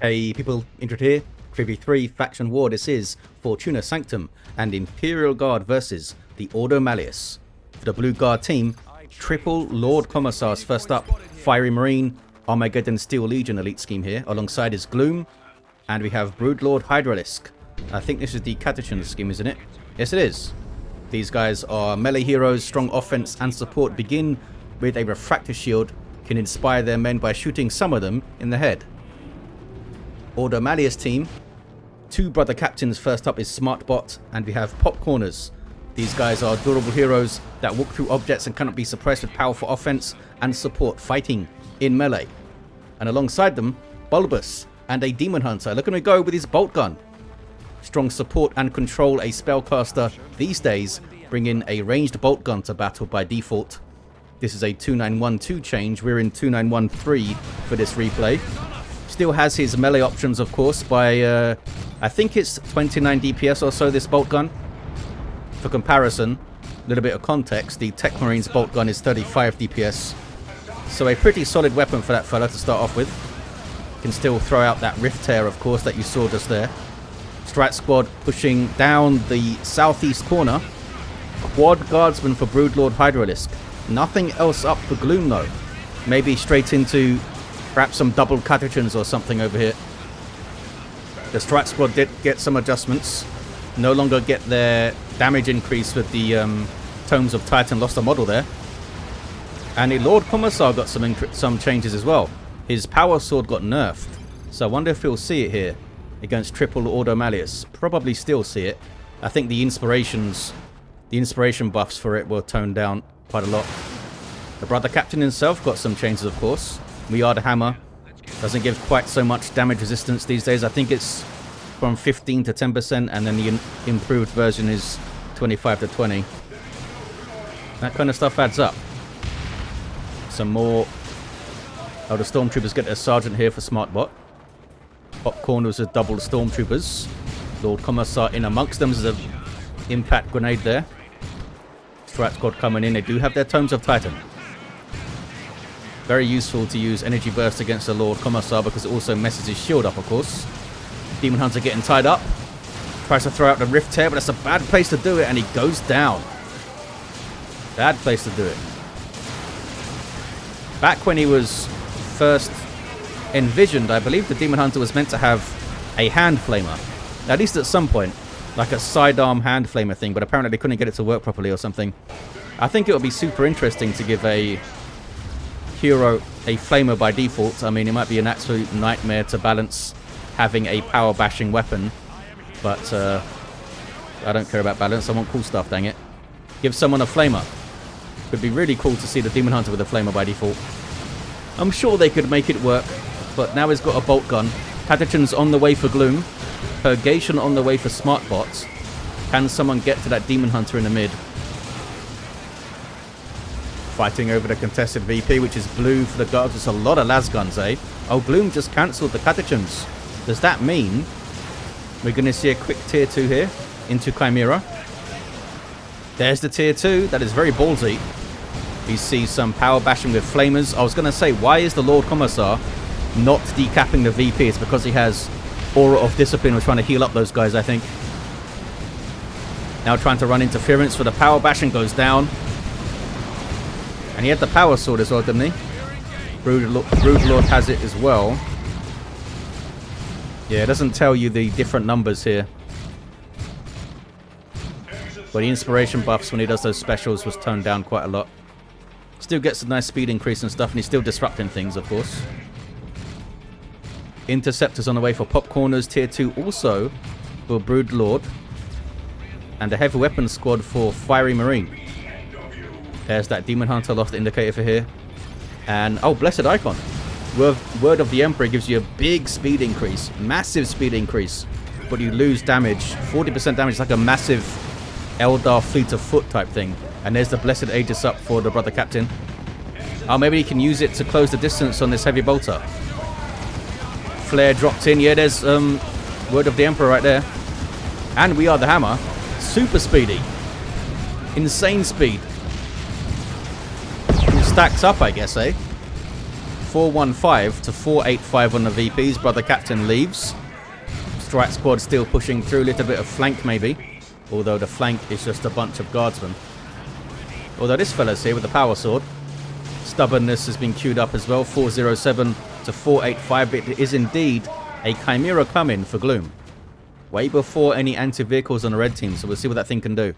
Hey people, entered here, Trivia 3 Faction War. This is Fortuna Sanctum and Imperial Guard versus the Ordo Malleus. For the Blue Guard team, triple Lord Commissars first up, FieryMarine, Armageddon Steel Legion elite scheme here, alongside his Gloom, and we have broodlordhydralisk. I think this is the Catechin scheme, isn't it? Yes it is. These guys are melee heroes, strong offense and support, begin with a refractor shield, can inspire their men by shooting some of them in the head. Ordo Malleus team, two brother captains. First up is Smartbot, and we have Popcorners. These guys are durable heroes that walk through objects and cannot be suppressed with powerful offense and support fighting in melee. And alongside them, Bulbus and a Daemonhunter. Look at him go with his bolt gun. Strong support and control, a spellcaster these days, bring in a ranged bolt gun to battle by default. This is a 2912 change. We're in 2913 for this replay. Still has his melee options, of course, by I think it's 29 DPS or so, this bolt gun. For comparison, a little bit of context, the Tech Marine's bolt gun is 35 DPS. So a pretty solid weapon for that fella to start off with. Can still throw out that rift tear, of course, that you saw just there. Strat squad pushing down the southeast corner. Quad guardsman for broodlordhydralisk. Nothing else up for Gloom though. Maybe straight into perhaps some double Catechins or something over here. The Strat squad did get some adjustments. No longer get their damage increase with the Tomes of Titan, lost a model there. And the Lord Commissar got some changes as well. His power sword got nerfed. So I wonder if we'll see it here against triple Ordo Malleus. Probably still see it. I think the inspiration buffs for it were toned down quite a lot. The brother captain himself got some changes, of course. We are the hammer. Doesn't give quite so much damage resistance these days. I think it's from 15 to 10%, and then the improved version is 25 to 20. That kind of stuff adds up. Some more. Oh, the stormtroopers get a sergeant here for Smartbot. Popcorners with double stormtroopers. Lord Commissar in amongst them. There's an impact grenade there. Strat squad coming in. They do have their Tomes of Titan. Very useful to use energy burst against the Lord Commissar because it also messes his shield up, of course. Daemonhunter getting tied up. Tries to throw out the rift tear, but that's a bad place to do it, and he goes down. Bad place to do it. Back when he was first envisioned, I believe the Daemonhunter was meant to have a hand flamer. At least at some point. Like a sidearm hand flamer thing, but apparently they couldn't get it to work properly or something. I think it would be super interesting to give a hero a flamer by default. I mean, it might be an absolute nightmare to balance having a power bashing weapon, but I don't care about balance. I want cool stuff, dang it. Give someone a flamer. Would be really cool to see the Daemonhunter with a flamer by default. I'm sure they could make it work, but now he's got a bolt gun. Catechin's on the way for Gloom. Purgation on the way for Smartbots. Can someone get to that Daemonhunter in the mid? Fighting over the contested VP, which is blue for the guards. It's a lot of las guns, eh? Oh, Gloom just cancelled the Catechins. Does that mean we're going to see a quick tier 2 here into Chimera? There's the tier 2. That is very ballsy. We see some power bashing with flamers. I was going to say, why is the Lord Commissar not decapping the VP? It's because he has Aura of Discipline. We're trying to heal up those guys, I think. Now trying to run interference for the power bashing, goes down. And he had the power sword as well, didn't he? Broodlord has it as well. Yeah, it doesn't tell you the different numbers here. But the inspiration buffs when he does those specials was toned down quite a lot. Still gets a nice speed increase and stuff, and he's still disrupting things, of course. Interceptors on the way for Popcorners, tier 2 also for Broodlord. And a heavy weapons squad for FieryMarine. There's that Daemonhunter, lost the indicator for here. And, oh, Blessed Icon. Word of the Emperor gives you a big speed increase. Massive speed increase. But you lose damage. 40% damage is like a massive Eldar Fleet of Foot type thing. And there's the Blessed Aegis up for the brother captain. Oh, maybe he can use it to close the distance on this heavy bolter. Flare dropped in. Yeah, there's Word of the Emperor right there. And we are the hammer. Super speedy. Insane speed. Stacks up, I guess, eh? 415 to 485 on the VPs. Brother Captain leaves. Strike squad still pushing through. A little bit of flank maybe. Although the flank is just a bunch of guardsmen. Although this fella's here with the power sword. Stubbornness has been queued up as well. 407 to 485. It is indeed a Chimera coming for Gloom. Way before any anti-vehicles on the red team. So we'll see what that thing can do.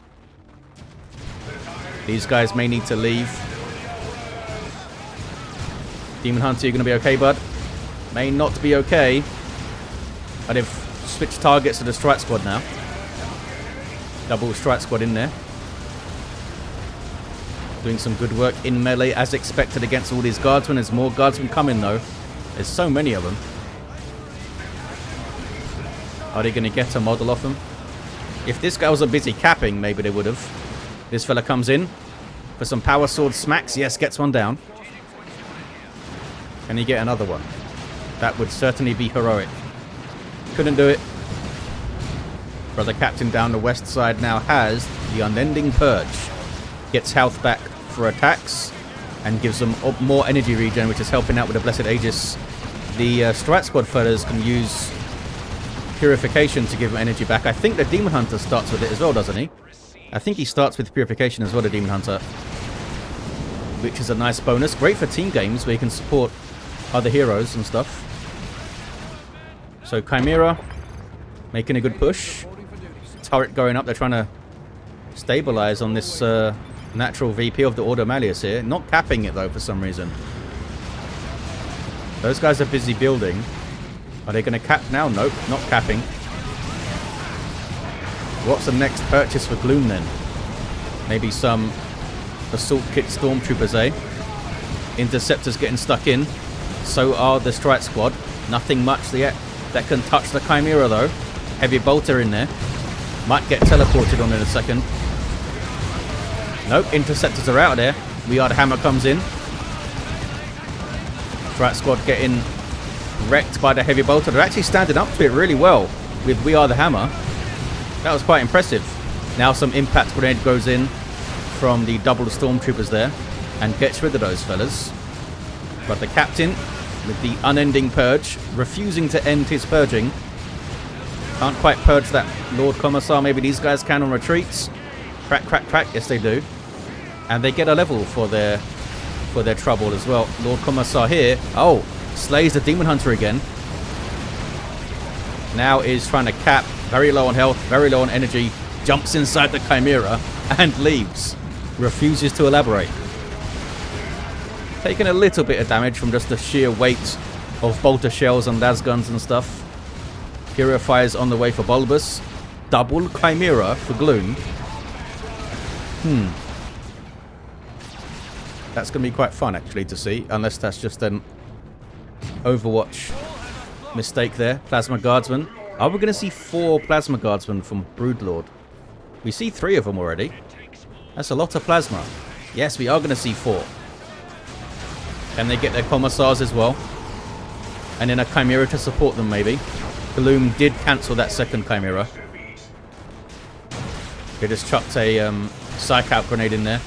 These guys may need to leave. Daemonhunter, you're going to be okay, bud? May not be okay. But they've switched targets to the strike squad now. Double strike squad in there. Doing some good work in melee as expected against all these guardsmen. There's more guardsmen coming though. There's so many of them. Are they going to get a model off them? If this guy wasn't busy capping, maybe they would have. This fella comes in for some power sword smacks. Yes, gets one down. Can he get another one? That would certainly be heroic. Couldn't do it. Brother Captain down the west side now has the Unending Purge. Gets health back for attacks and gives them more energy regen, which is helping out with the Blessed Aegis. The Strat Squad fellas can use Purification to give them energy back. I think the Daemonhunter starts with it as well, doesn't he? I think he starts with Purification as well, the Daemonhunter. Which is a nice bonus. Great for team games where you can support other heroes and stuff. So Chimera making a good push. Turret going up. They're trying to stabilize on this natural VP of the Ordo Malleus here. Not capping it though for some reason. Those guys are busy building. Are they going to cap now? Nope, not capping. What's the next purchase for Gloom then? Maybe some assault kit stormtroopers, eh? Interceptors getting stuck in. So are the strike squad. Nothing much yet that can touch the Chimera though. Heavy bolter in there. Might get teleported on in a second. Nope, interceptors are out there. We Are the Hammer comes in. Strike squad getting wrecked by the heavy bolter. They're actually standing up to it really well with We Are the Hammer. That was quite impressive. Now some impact grenade goes in from the double stormtroopers there and gets rid of those fellas. But the captain with the Unending Purge, refusing to end his purging. Can't quite purge that Lord Commissar. Maybe these guys can on retreats. Crack, crack, crack. Yes, they do. And they get a level for their trouble as well. Lord Commissar here. Oh, slays the Daemonhunter again. Now is trying to cap. Very low on health, very low on energy. Jumps inside the Chimera and leaves. Refuses to elaborate. Taking a little bit of damage from just the sheer weight of bolter shells and las guns and stuff. Purifiers on the way for Bulbus. Double Chimera for Gloom. That's going to be quite fun actually to see. Unless that's just an Overwatch mistake there. Plasma Guardsman. Are we going to see 4 Plasma Guardsmen from Broodlord? We see 3 of them already. That's a lot of plasma. Yes, we are going to see 4. Can they get their Commissars as well? And then a Chimera to support them maybe. Gloom did cancel that second Chimera. They just chucked a Psych Out grenade in there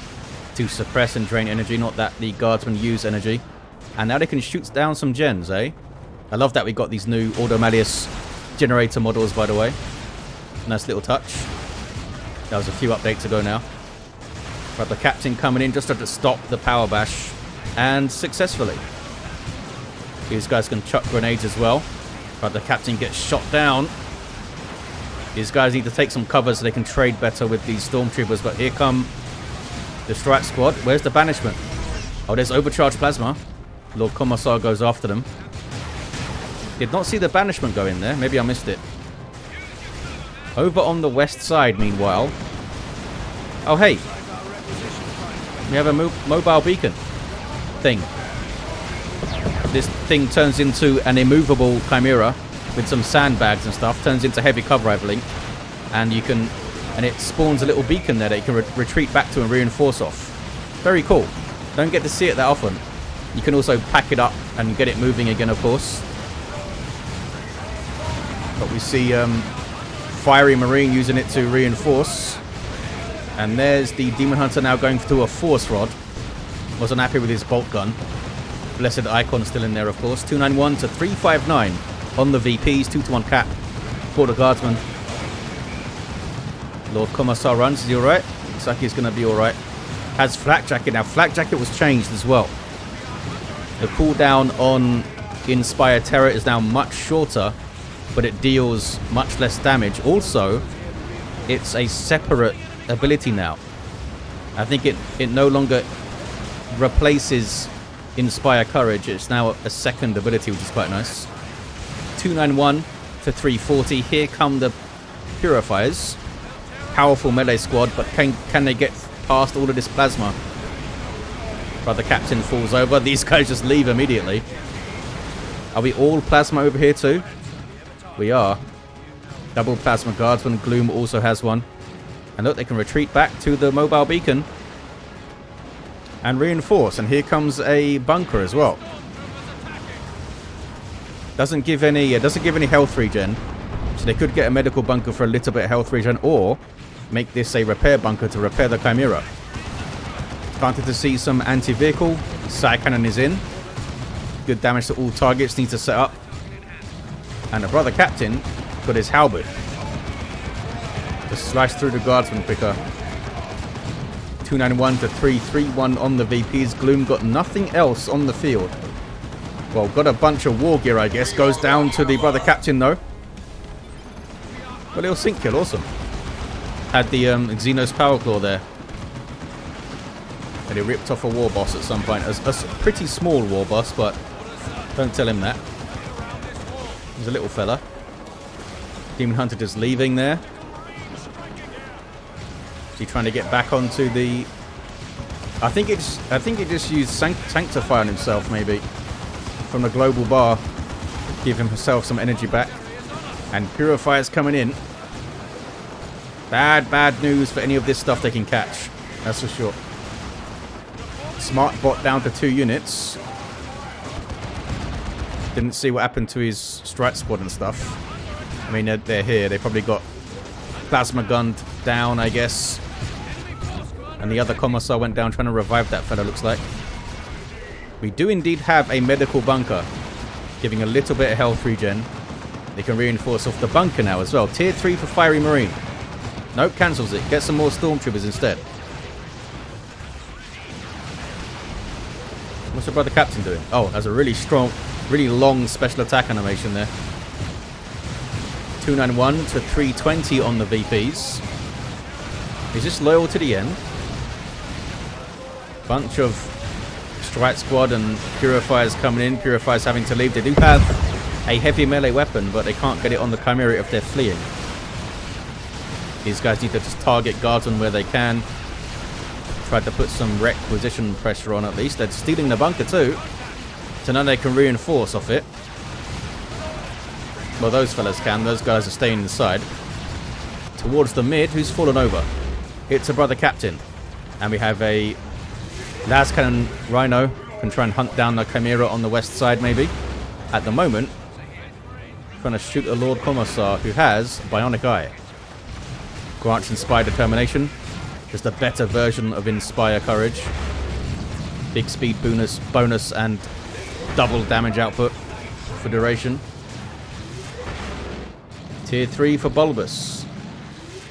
to suppress and drain energy. Not that the Guardsmen use energy. And now they can shoot down some gens, eh? I love that we got these new Ordo Malleus generator models, by the way. Nice little touch. That was a few updates ago now. But the captain coming in just to stop the power bash. And successfully. These guys can chuck grenades as well. But the captain gets shot down. These guys need to take some cover so they can trade better with these stormtroopers. But here come the strike squad. Where's the banishment? Oh, there's overcharged plasma. Lord Commissar goes after them. Did not see the banishment go in there. Maybe I missed it. Over on the west side, meanwhile. Oh, hey. We have a mobile beacon thing. This thing turns into an immovable Chimera with some sandbags and stuff. Turns into heavy cover, I believe. And you can... And it spawns a little beacon there that you can retreat back to and reinforce off. Very cool. Don't get to see it that often. You can also pack it up and get it moving again, of course. But we see FieryMarine using it to reinforce. And there's the Daemonhunter now going to a Force Rod. Wasn't happy with his bolt gun. Blessed icon still in there, of course. 291 to 359 on the VPs. 2-1 cap for the guardsman. Lord Commissar runs. Is he alright? Looks like he's going to be alright. Has Flak Jacket. Now, Flak Jacket was changed as well. The cooldown on Inspire Terror is now much shorter, but it deals much less damage. Also, it's a separate ability now. I think it no longer replaces Inspire Courage. It's now a second ability, which is quite nice. 291 to 340. Here come the Purifiers. Powerful melee squad, but can they get past all of this plasma? Brother Captain falls over. These guys just leave immediately. Are we all plasma over here too? We are. Double plasma guardsman. Gloom also has one. And look, they can retreat back to the mobile beacon and reinforce. And here comes a bunker as well. Doesn't give any health regen, so they could get a medical bunker for a little bit of health regen, or make this a repair bunker to repair the Chimera. Started to see some anti-vehicle. Side cannon is in. Good damage to all targets. Needs to set up. And the brother captain got his halberd. Just slice through the guardsman quicker. 291 to 331 on the VPs. Gloom got nothing else on the field. Well, got a bunch of war gear, I guess. Goes down to the brother captain, though. Well, little sync kill. Awesome. Had the Xenos Power Claw there. And he ripped off a war boss at some point. A pretty small war boss, but don't tell him that. He's a little fella. Daemonhunter just leaving there. Is he trying to get back onto the... I think he just used Sanctify on himself, maybe. From the global bar. Give himself some energy back. And Purifier's coming in. Bad news for any of this stuff they can catch. That's for sure. Smart bot down to 2 units. Didn't see what happened to his strike squad and stuff. I mean, they're here. They probably got plasma gunned down, I guess. And the other Commissar went down trying to revive that fella, looks like. We do indeed have a medical bunker, giving a little bit of health regen. They can reinforce off the bunker now as well. Tier 3 for FieryMarine. Nope, cancels it. Get some more Stormtroopers instead. What's the brother captain doing? Oh, has a really strong, really long special attack animation there. 291 to 320 on the VPs. Is this loyal to the end? Bunch of strike squad and Purifiers coming in. Purifiers having to leave. They do have a heavy melee weapon, but they can't get it on the Chimera if they're fleeing. These guys need to just target guardsmen where they can. Tried to put some requisition pressure on at least. They're stealing the bunker too. So now they can reinforce off it. Well, those fellas can. Those guys are staying inside. Towards the mid, who's fallen over? It's a brother captain. And we have a las cannon Rhino. Can try and hunt down the Chimera on the west side maybe. At the moment, trying to shoot a Lord Commissar who has Bionic Eye. Grants Inspire Determination. Just a better version of Inspire Courage. Big speed bonus and double damage output for duration. Tier 3 for Bulbus.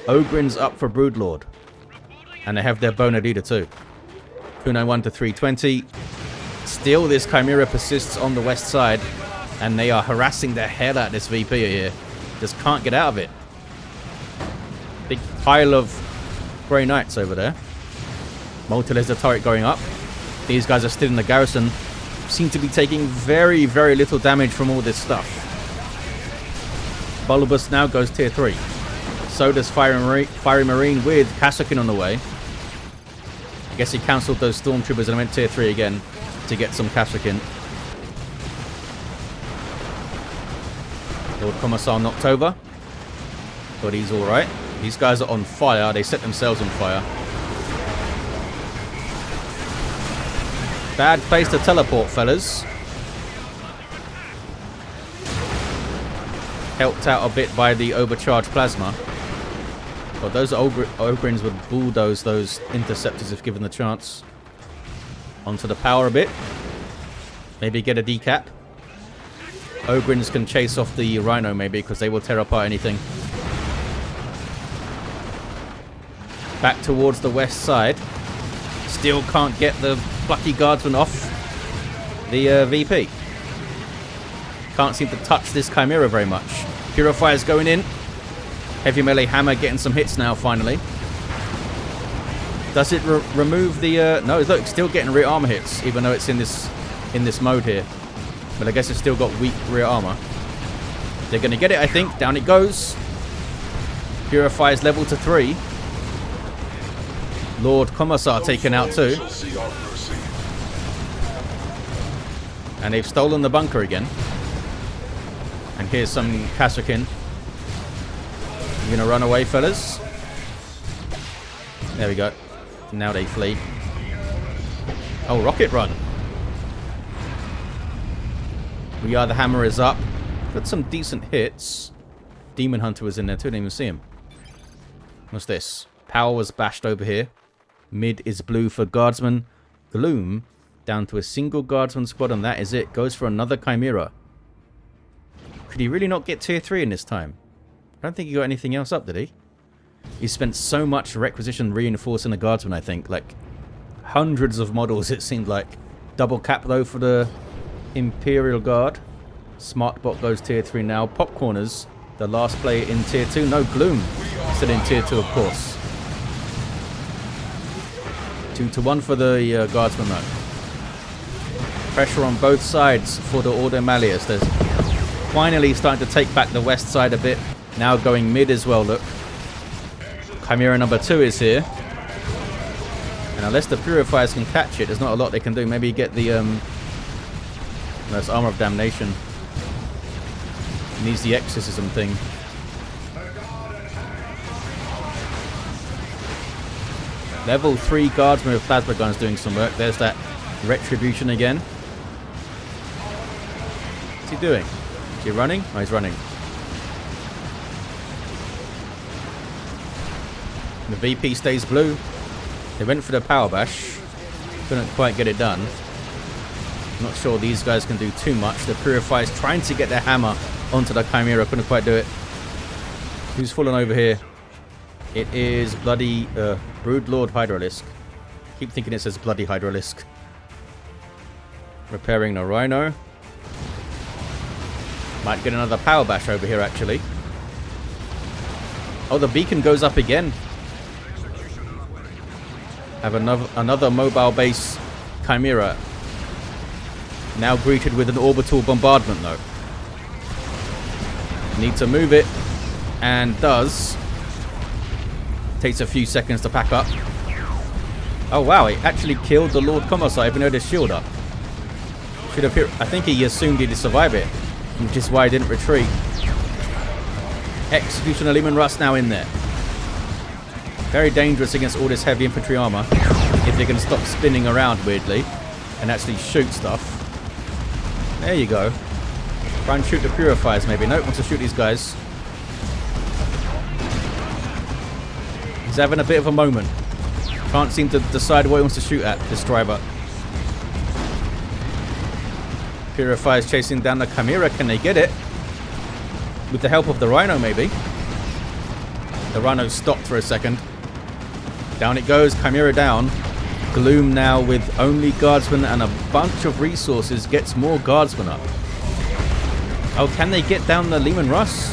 Ogrin's up for Broodlord. And they have their Bona Leader too. 291 to 320. Still, this Chimera persists on the west side. And they are harassing the hell out of this VP here. Just can't get out of it. Big pile of Grey Knights over there. Multi-laser turret going up. These guys are still in the garrison. Seem to be taking very, very little damage from all this stuff. Bulbus now goes tier 3. So does FieryMarine with Kassakin on the way. I guess he cancelled those Stormtroopers and went tier 3 again to get some Kassakin. Lord Commissar knocked over. But he's alright. These guys are on fire. They set themselves on fire. Bad place to teleport, fellas. Helped out a bit by the overcharged plasma. But those Ogrins would bulldoze those interceptors if given the chance. Onto the power a bit. Maybe get a decap. Ogrins can chase off the Rhino maybe, because they will tear apart anything. Back towards the west side. Still can't get the plucky guardsman off the VP. Can't seem to touch this Chimera very much. Purifier's going in. Heavy melee hammer getting some hits now finally. Does it remove the... no, look, still getting rear armor hits, even though it's in this mode here. But I guess it's still got weak rear armor. They're going to get it, I think. Down it goes. Purifier's level to 3. Lord Commissar taken out too. And they've stolen the bunker again. And here's some Kasrkin. You gonna run away, fellas? There we go. Now they flee. Oh, rocket run. We Are the Hammer is up. Got some decent hits. Daemonhunter was in there too. Didn't even see him. What's this? Power was bashed over here. Mid is blue for Guardsman. Gloom down to a single Guardsman squad, and that is it. Goes for another Chimera. Could he really not get tier 3 in this time? I don't think he got anything else up, did he? He spent so much requisition reinforcing the Guardsman, I think. Like, hundreds of models, it seemed like. Double cap, though, for the Imperial Guard. Smartbot goes tier 3 now. Popcorners, the last player in tier 2. No, Gloom still in tier 2, of course. 2-1 for the Guardsman, though. Pressure on both sides for the Ordo Malleus. They're finally starting to take back the west side a bit. Now going mid as well, look. Chimera number 2 is here. And unless the Purifiers can catch it, there's not a lot they can do. Maybe get the... that's Armor of Damnation. Needs the Exorcism thing. Level 3 Guardsman with Plasma Guns doing some work. There's that Retribution again. What's he doing? Is he running? Oh, he's running. The VP stays blue. They went for the Power Bash. Couldn't quite get it done. Not sure these guys can do too much. The Purifier's trying to get their hammer onto the Chimera. Couldn't quite do it. Who's fallen over here? It is bloody broodlordhydralisk. Keep thinking it says bloody hydralisk. Repairing the Rhino. Might get another Power Bash over here, actually. Oh, the beacon goes up again. Have another mobile base Chimera. Now greeted with an orbital bombardment, though. Need to move it. And does. Takes a few seconds to pack up. Oh, wow. It actually killed the Lord Commissar, even though there's shield up. Should appear. I think he assumed he'd survive it, which is why he didn't retreat. Executioner Lehman Russ now in there. Very dangerous against all this heavy infantry armor. If they can stop spinning around weirdly and actually shoot stuff. There you go. Try and shoot the Purifiers maybe. Nope, wants to shoot these guys. He's having a bit of a moment. Can't seem to decide what he wants to shoot at, this driver. Purifier's chasing down the Chimera. Can they get it? With the help of the Rhino, maybe. The Rhino stopped for a second. Down it goes. Chimera down. Gloom now with only Guardsmen and a bunch of resources gets more Guardsmen up. Oh, can they get down the Lehman Russ?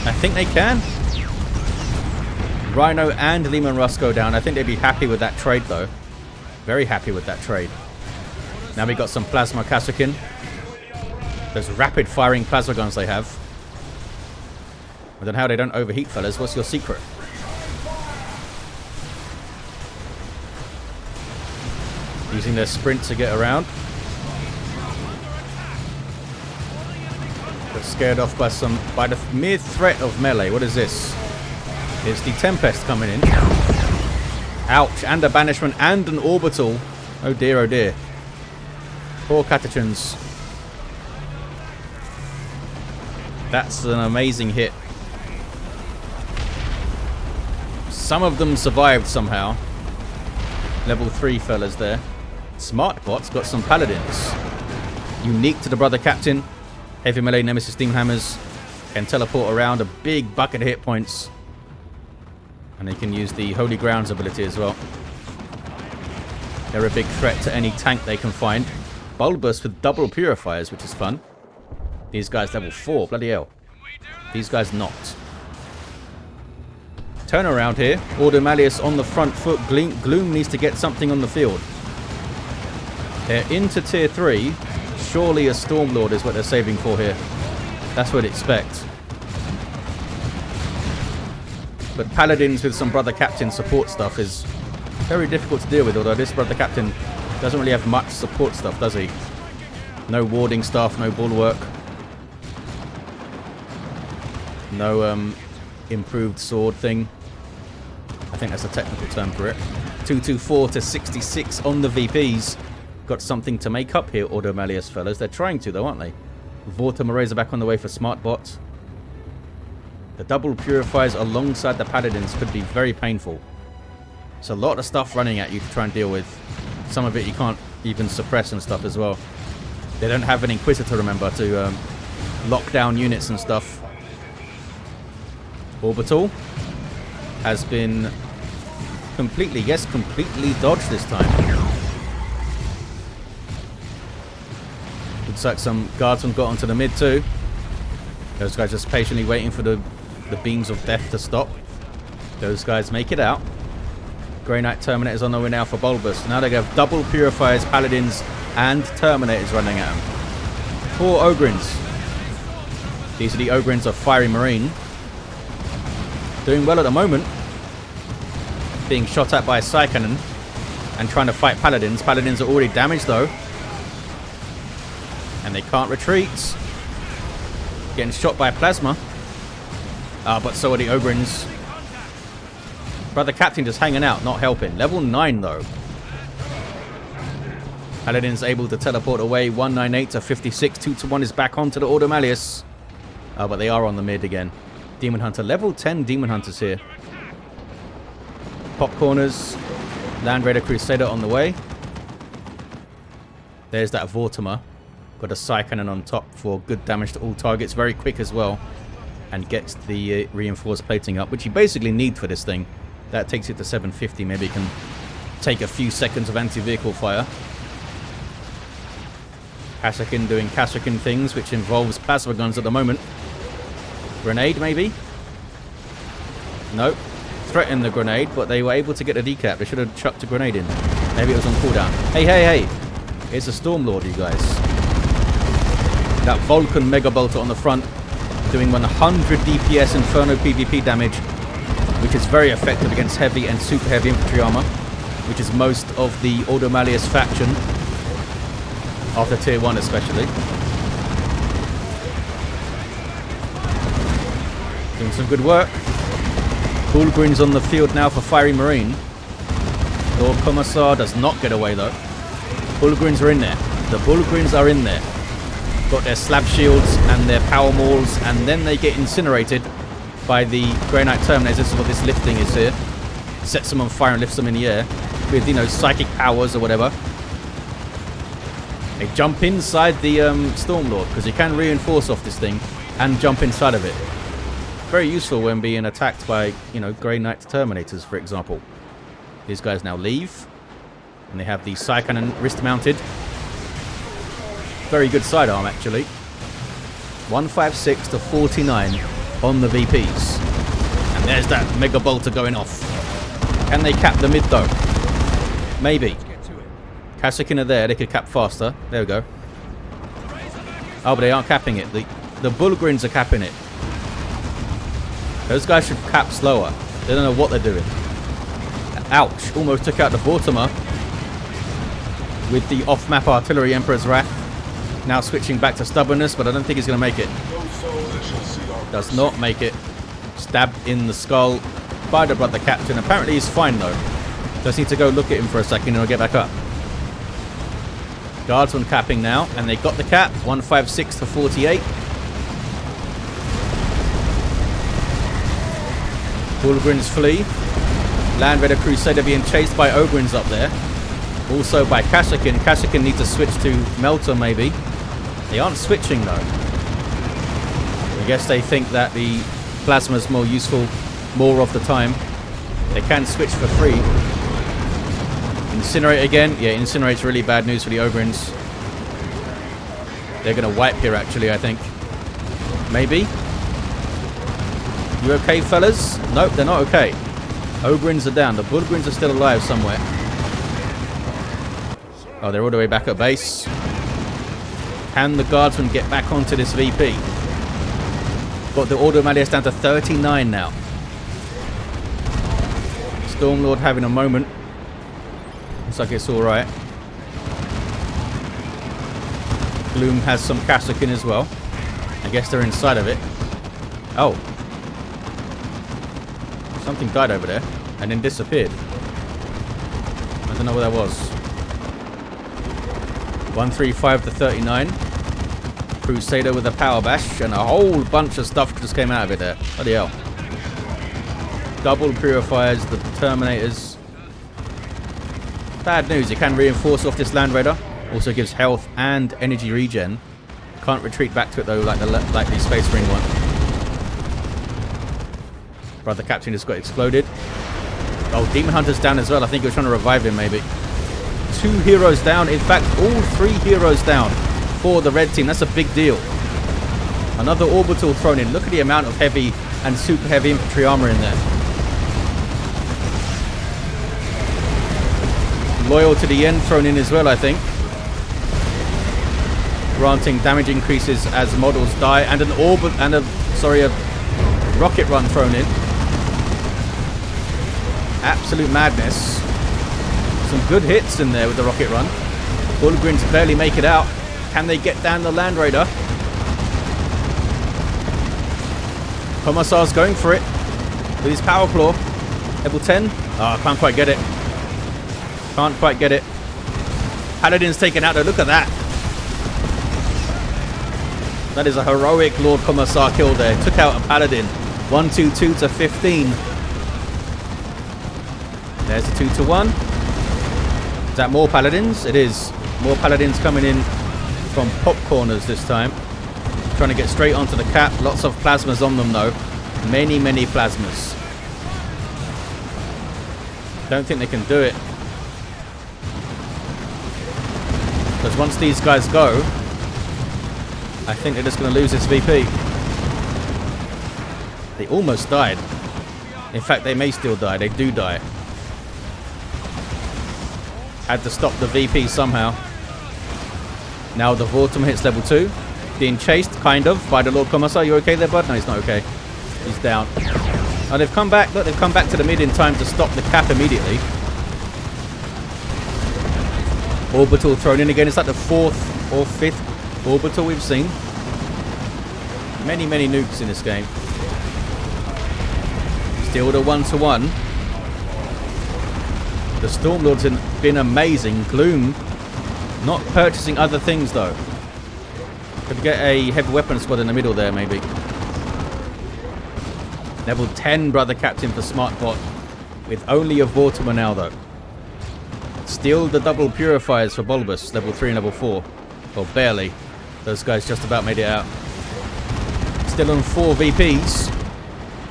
I think they can. Rhino and Lehman Russ go down. I think they'd be happy with that trade, though. Very happy with that trade. Now we got some Plasma Kasrkin. Those rapid firing plasma guns they have. I don't know how they don't overheat, fellas. What's your secret? Using their sprint to get around. Got scared off by the mere threat of melee. What is this? It's the Tempest coming in. Ouch, and a banishment and an orbital. Oh dear, oh dear. Poor Catachans. That's an amazing hit. Some of them survived somehow. Level 3 fellas there. Smart bot's got some paladins. Unique to the brother captain. Heavy melee nemesis steam hammers. Can teleport around a big bucket of hit points. And they can use the Holy Grounds ability as well. They're a big threat to any tank they can find. Bulbus with double purifiers, which is fun. These guys level 4, bloody hell. These guys not. Turn around here. Ordo Malleus on the front foot. Gloom needs to get something on the field. They're into tier 3. Surely a Stormlord is what they're saving for here. That's what I'd expect. But Paladins with some Brother Captain support stuff is very difficult to deal with, although this Brother Captain doesn't really have much support stuff, does he? No warding stuff, no bulwark. No improved sword thing. I think that's a technical term for it. 224 to 66 on the VPs. Got something to make up here, Ordo Malleus fellas. They're trying to, though, aren't they? Vortimer Razorback on the way for Smart Bot. The double purifiers alongside the Paladins could be very painful. It's a lot of stuff running at you to try and deal with. Some of it you can't even suppress and stuff as well. They don't have an Inquisitor, remember, to lock down units and stuff. Orbital has been completely dodged this time. Looks like some guardsmen got onto the mid too. Those guys just patiently waiting for the beams of death to stop. Those guys make it out. Grey Knight Terminators on the way now for Bulbus. Now they have double Purifiers, Paladins, and Terminators running at them. 4 Ogryns. These are the Ogryns of FieryMarine. Doing well at the moment. Being shot at by a Psy Cannon and trying to fight Paladins. Paladins are already damaged though. And they can't retreat. Getting shot by Plasma. But so are the Ogryns. Brother Captain just hanging out, not helping. Level 9 though. Paladin's able to teleport away. 198 to 56. 2 to 1 is back onto the Ordo Malleus. But they are on the mid again. Daemonhunter. Level 10 Daemonhunters here. Pop corners. Land Raider Crusader on the way. There's that Vortimer. Got a Psy Cannon on top for good damage to all targets. Very quick as well. And gets the reinforced plating up, which you basically need for this thing. That takes it to 750. Maybe you can take a few seconds of anti-vehicle fire. Kasrkin doing Kasrkin things, which involves plasma guns at the moment. Grenade, maybe? Nope. Threatened the grenade, but they were able to get a decap. They should have chucked a grenade in. Maybe it was on cooldown. Hey, hey, hey! It's a Stormlord, you guys. That Vulcan Mega Bolter on the front, doing 100 DPS Inferno PvP damage, which is very effective against heavy and super heavy infantry armor, which is most of the Ordo Malleus faction, after tier 1 especially. Doing some good work. Bullgrins on the field now for FieryMarine. Lord Commissar does not get away though. Bullgrins are in there. The Bullgrins are in there. Got their slab shields and their power mauls, and then they get incinerated by the Grey Knight Terminators. This is what this lifting is here. Sets them on fire and lifts them in the air with, you know, psychic powers or whatever. They jump inside the Stormlord, because you can reinforce off this thing and jump inside of it. Very useful when being attacked by, you know, Grey Knight Terminators, for example. These guys now leave, and they have the Psy Cannon wrist mounted. Very good sidearm, actually. 156 to 49 on the VPs. And there's that Mega Bolter going off. Can they cap the mid, though? Maybe. Kasrkin are there. They could cap faster. There we go. Oh, but they aren't capping it. The Bullgrins are capping it. Those guys should cap slower. They don't know what they're doing. Ouch. Almost took out the Vortimer. With the off-map artillery Emperor's Wrath. Now switching back to stubbornness, but I don't think he's going to make it. Does not make it. Stabbed in the skull by the Brother Captain. Apparently he's fine though. Just need to go look at him for a second and I'll get back up. Guardsman capping now, and they got the cap. 156 to 48. Bullgrins flee. Land Raider Crusader being chased by Ogryns up there. Also by Kashyyykin. Kashyyykin needs to switch to Melter maybe. They aren't switching though. I guess they think that the Plasma's more useful more of the time. They can switch for free. Incinerate again. Yeah, Incinerate's really bad news for the Ogrins. They're going to wipe here actually, I think. Maybe. You okay, fellas? Nope, they're not okay. Ogrins are down. The Bulgrins are still alive somewhere. Oh, they're all the way back at base. Can the Guardsmen get back onto this VP? Got the Ordo Malleus down to 39 now. Stormlord having a moment. Looks like it's alright. Gloom has some Kashyyykin as well. I guess they're inside of it. Oh. Something died over there and then disappeared. I don't know what that was. 135 to 39. Crusader with a power bash and a whole bunch of stuff just came out of it there. Bloody hell. Double purifiers, the Terminators. Bad news, you can reinforce off this Land Raider. Also gives health and energy regen. Can't retreat back to it though like the Space Marine one. Brother Captain just got exploded. Oh, Daemonhunter's down as well. I think he was trying to revive him maybe. 2 heroes down. In fact, all 3 heroes down for the red team. That's a big deal. Another Orbital thrown in. Look at the amount of heavy and super heavy infantry armor in there. Loyal to the end thrown in as well, I think. Granting damage increases as models die. And an a rocket run thrown in. Absolute madness. Some good hits in there with the rocket run. Bulgrins barely make it out. Can they get down the Land Raider? Commissar's going for it with his Power Claw. Level 10. Oh, can't quite get it. Can't quite get it. Paladin's taken out though. Look at that. That is a heroic Lord Commissar kill there. Took out a Paladin. 122 to 15. There's a 2 to 1. Is that more Paladins? It is. More Paladins coming in from pop corners this time. Trying to get straight onto the cap. Lots of plasmas on them though. Many, many plasmas. Don't think they can do it. Because once these guys go, I think they're just going to lose this VP. They almost died. In fact, they may still die. They do die. Had to stop the VP somehow. Now the Vortum hits level 2. Being chased, kind of, by the Lord Commissar. You okay there, bud? No, he's not okay. He's down. Oh, they've come back. Look, they've come back to the mid in time to stop the cap immediately. Orbital thrown in again. It's like the 4th or 5th Orbital we've seen. Many, many nukes in this game. Still the 1-to-1. The Stormlord's been amazing. Gloom not purchasing other things though. Could get a heavy weapon squad in the middle there maybe. Level 10 Brother Captain for Smartbot with only a Vortimer now though. Still the double purifiers for Bulbus, level 3 and level 4. Well, barely. Those guys just about made it out. Still on 4 VPs.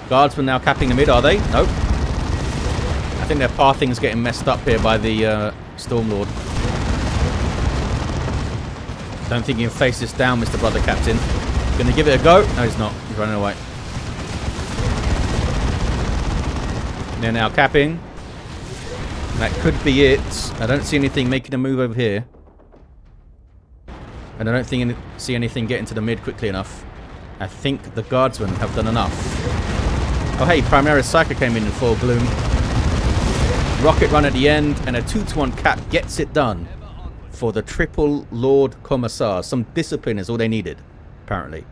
Guardsmen now capping the mid, are they? Nope. I think their pathing's getting messed up here by the Stormlord. Don't think you can face this down, Mr. Brother Captain. Gonna give it a go? No, he's not. He's running away. They're now capping. That could be it. I don't see anything making a move over here. And I don't think see anything getting to the mid quickly enough. I think the Guardsmen have done enough. Oh hey, Primaris Psyker came in for Gloom. Rocket run at the end and a 2-to-1 cap gets it done for the triple Lord Commissar. Some discipline is all they needed, apparently.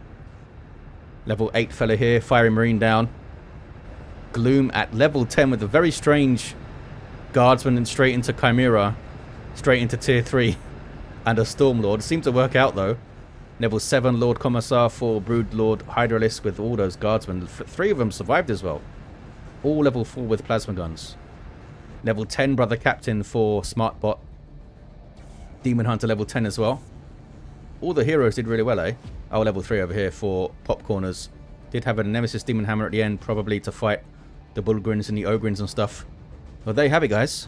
Level 8 fella here, FieryMarine down. Gloom at level 10 with a very strange Guardsman and straight into Chimera. Straight into tier 3. And a Stormlord. Seemed to work out though. Level 7 Lord Commissar for broodlordhydralisk with all those Guardsmen. 3 of them survived as well. All level 4 with plasma guns. Level 10 Brother Captain for Smartbot. Daemonhunter level 10 as well. All the heroes did really well, eh? Oh, level 3 over here for popcorners. Did have a Nemesis Demon Hammer at the end, probably to fight the Bulgrins and the Ogrins and stuff. Well, there you have it, guys.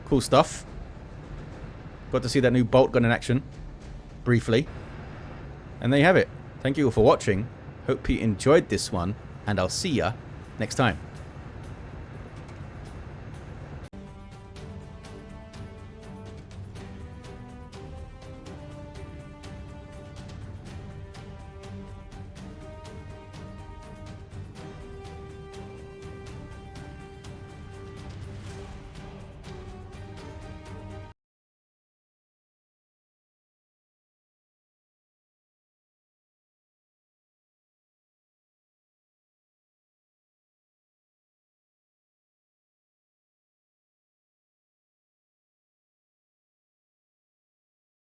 Cool stuff. Got to see that new bolt gun in action. Briefly. And there you have it. Thank you all for watching. Hope you enjoyed this one. And I'll see ya next time.